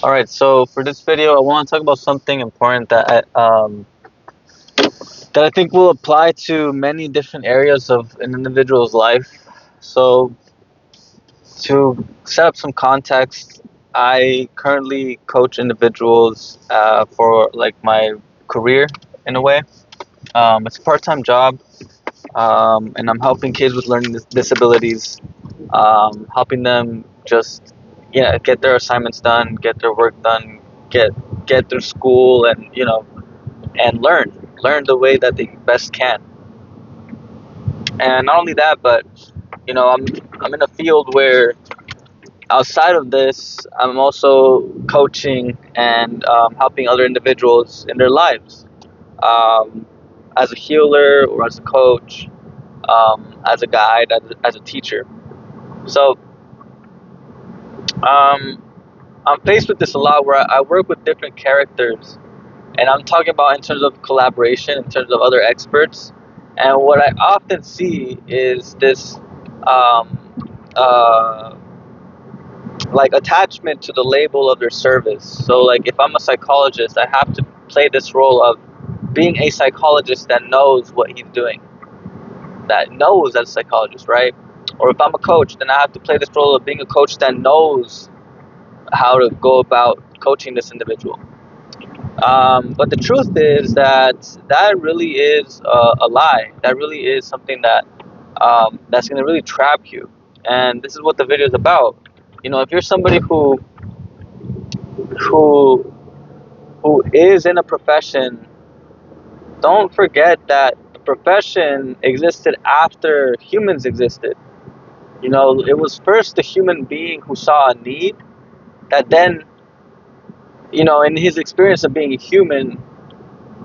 All right, so for this video, I want to talk about something important that I think will apply to many different areas of an individual's life. So, to set up some context, I currently coach individuals for like my career in a way. It's a part-time job, and I'm helping kids with learning disabilities, helping them just get their assignments done, get their work done, get get through school, and and learn the way that they best can. And not only that, but I'm in a field where outside of this, I'm also coaching and helping other individuals in their lives, um, as a healer or as a coach, as a guide, as a teacher. So um, I'm faced with this a lot, where I work with different characters, and I'm talking about in terms of collaboration, in terms of other experts. And what I often see is this um, uh, like attachment to the label of their service. So, like, if I'm a psychologist, I have to play this role of being a psychologist that knows what he's doing, that knows as a psychologist, right? Or if I'm a coach, then I have to play this role of being a coach that knows how to go about coaching this individual. But the truth is that really is a lie. That really is something that's going to really trap you. And this is what the video is about. If you're somebody who who is in a profession, don't forget that the profession existed after humans existed. It was first the human being who saw a need, that then, in his experience of being a human,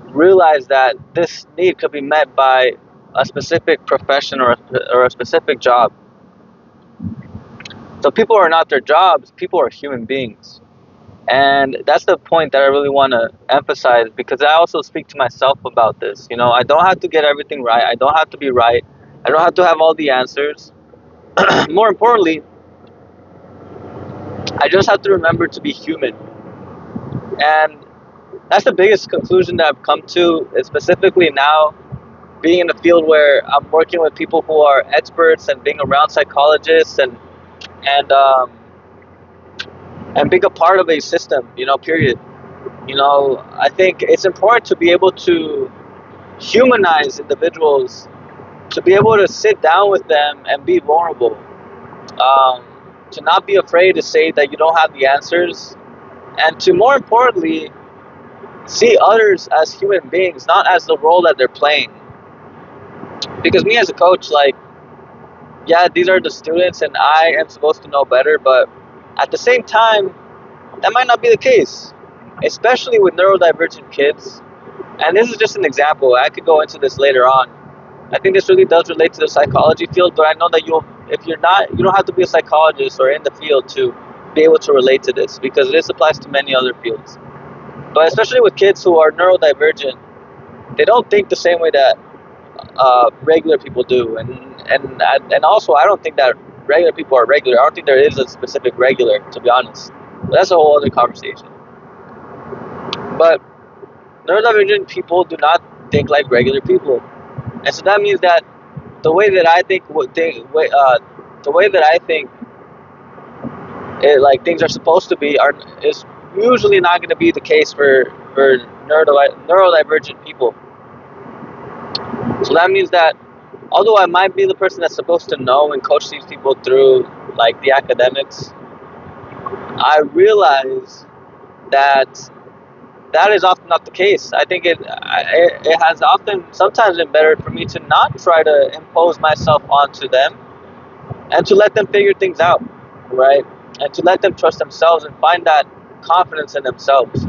realized that this need could be met by a specific profession or a specific job. So people are not their jobs, people are human beings. And that's the point that I really want to emphasize, because I also speak to myself about this. I don't have to get everything right. I don't have to be right. I don't have to have all the answers. More importantly, I just have to remember to be human. And that's the biggest conclusion that I've come to, specifically now being in a field where I'm working with people who are experts, and being around psychologists, and um, and being a part of a system. Period. I think it's important to be able to humanize individuals, to be able to sit down with them and be vulnerable, um, to not be afraid to say that you don't have the answers, and to, more importantly, see others as human beings, not as the role that they're playing. Because me as a coach, like, yeah, these are the students and I am supposed to know better, but at the same time, that might not be the case, especially with neurodivergent kids. And this is just an example. I could go into this later on. I think this really does relate to the psychology field, but I know that if you're not, you don't have to be a psychologist or in the field to be able to relate to this, because this applies to many other fields. But especially with kids who are neurodivergent, they don't think the same way that regular people do, and also I don't think that regular people are regular. I don't think there is a specific regular, to be honest. But that's a whole other conversation. But neurodivergent people do not think like regular people, and so that means that the way that I think, the way that I think like things are supposed to be, are is usually not going to be the case for neurodivergent people. So that means that although I might be the person that's supposed to know and coach these people through like the academics, I realize that that is often not the case. I think it has often sometimes been better for me to not try to impose myself onto them, and to let them figure things out, right? And to let them trust themselves and find that confidence in themselves.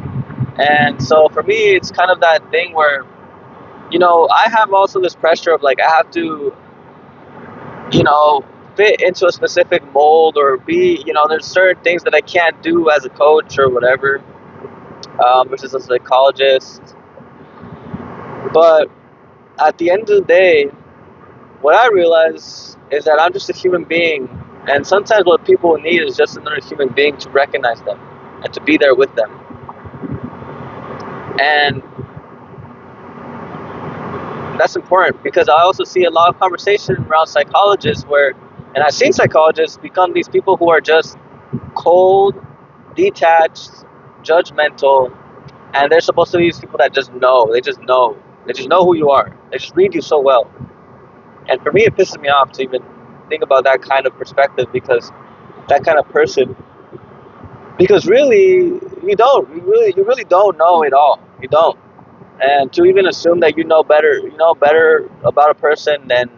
And so for me, it's kind of that thing where, I have also this pressure of, like, I have to, you know, fit into a specific mold, or be, there's certain things that I can't do as a coach or whatever, versus a psychologist. But at the end of the day, what I realize is that I'm just a human being, And sometimes what people need is just another human being to recognize them and to be there with them. And that's important because I also see a lot of conversation around psychologists where, and I've seen psychologists become these people who are just cold, detached, judgmental, and they're supposed to be these people that just know. They just know. They just know who you are. They just read you so well. And for me, it pisses me off to even think about that kind of perspective because that kind of person. Because really, you don't. You really don't know it all. You don't. And to even assume that you know better about a person than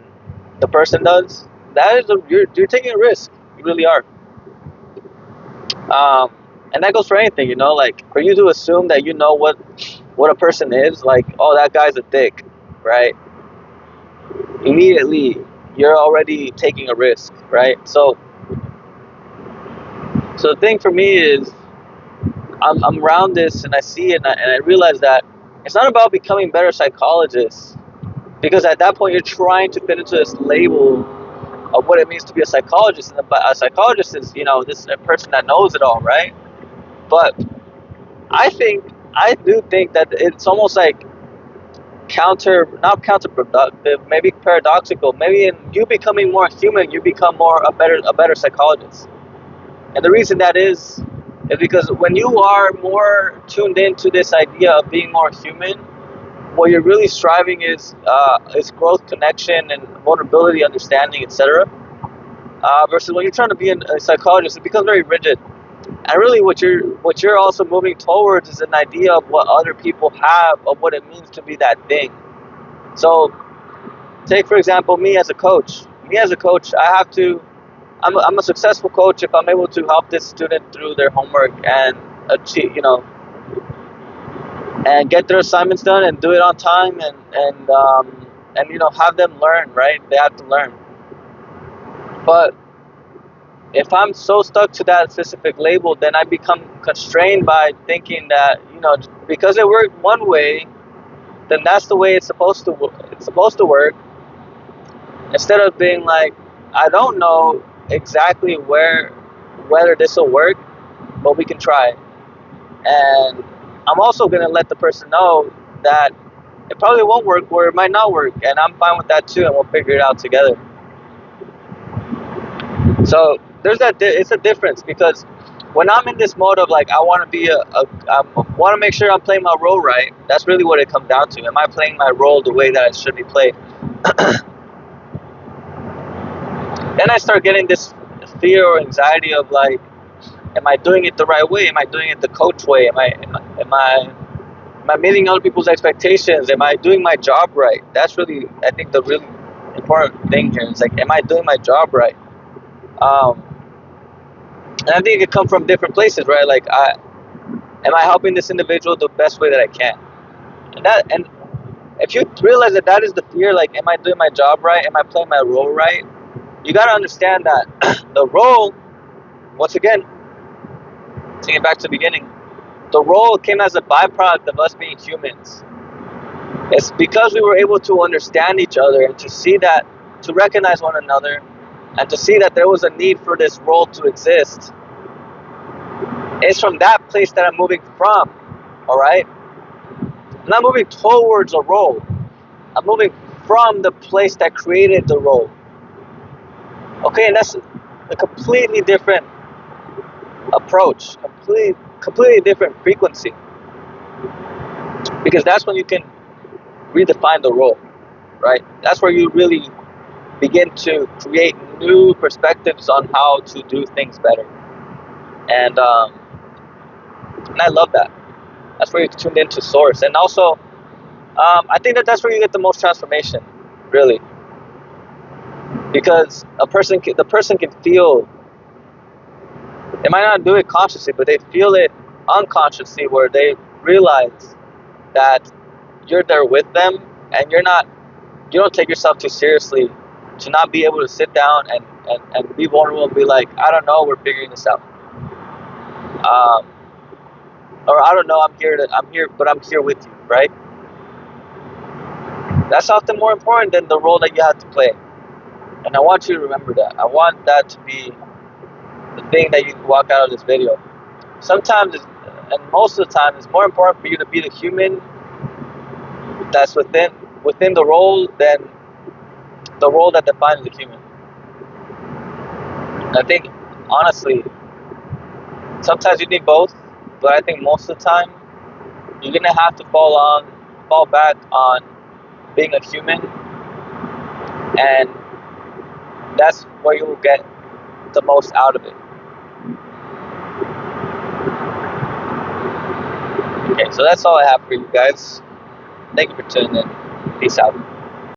the person does, you're taking a risk. You really are. And that goes for anything, like for you to assume that you know what a person is, like, oh, that guy's a dick, right? Immediately, you're already taking a risk, right? So the thing for me is, I'm around this and I see it and I realize that it's not about becoming better psychologists because at that point you're trying to fit into this label of what it means to be a psychologist, and a psychologist is this a person that knows it all, right? But I think I do think that it's almost like not counterproductive, maybe paradoxical. Maybe in you becoming more human, you become a better psychologist. And the reason that is because when you are more tuned into this idea of being more human, what you're really striving is growth, connection, and vulnerability, understanding, etc. Versus when you're trying to be a psychologist, it becomes very rigid. And really, what you're also moving towards is an idea of what other people have of what it means to be that thing. So, take for example me as a coach. Me as a coach, I have to. I'm a successful coach if I'm able to help this student through their homework and achieve, and get their assignments done and do it on time and have them learn. Right? They have to learn. But if I'm so stuck to that specific label, then I become constrained by thinking that because it worked one way, then that's the way it's supposed to work. Instead of being like, I don't know exactly whether this will work, but we can try. And I'm also gonna let the person know that it probably won't work or it might not work, and I'm fine with that too, and we'll figure it out together. So there's it's a difference because when I'm in this mode of like I want to be I want to make sure I'm playing my role right. That's really what it comes down to. Am I playing my role the way that it should be played? Then I start getting this fear or anxiety of like, am I doing it the right way? Am I doing it the coach way? Am I meeting other people's expectations? Am I doing my job right? That's really, I think, the really important thing here. It's like, am I doing my job right? Um, and I think it comes from different places, right? Like, am I helping this individual the best way that I can? And if you realize that that is the fear, like, am I doing my job right? Am I playing my role right? You gotta understand that the role, once again, taking it back to the beginning, the role came as a byproduct of us being humans. It's because we were able to understand each other and to see that, to recognize one another, and to see that there was a need for this role to exist. It's from that place that I'm moving from, all right? I'm not moving towards a role. I'm moving from the place that created the role. Okay, and that's a completely different approach, completely different frequency. Because that's when you can redefine the role, right? That's where you really begin to create new perspectives on how to do things better. And I love that. That's where you tuned into source, and also I think that that's where you get the most transformation, really, because the person can feel. They might not do it consciously, but they feel it unconsciously, where they realize that you're there with them, and you don't take yourself too seriously to not be able to sit down and be vulnerable and be like, I don't know, we're figuring this out. Um, or I don't know, I'm here, but I'm here with you, right? That's often more important than the role that you have to play. And I want you to remember that. I want that to be the thing that you walk out of this video. Sometimes, and most of the time, it's more important for you to be the human that's within the role than the role that defines the human. And I think, honestly, sometimes you need both, but I think most of the time you're gonna have to fall back on being a human, and that's where you will get the most out of it. Okay, so that's all I have for you guys. Thank you for tuning in. Peace out.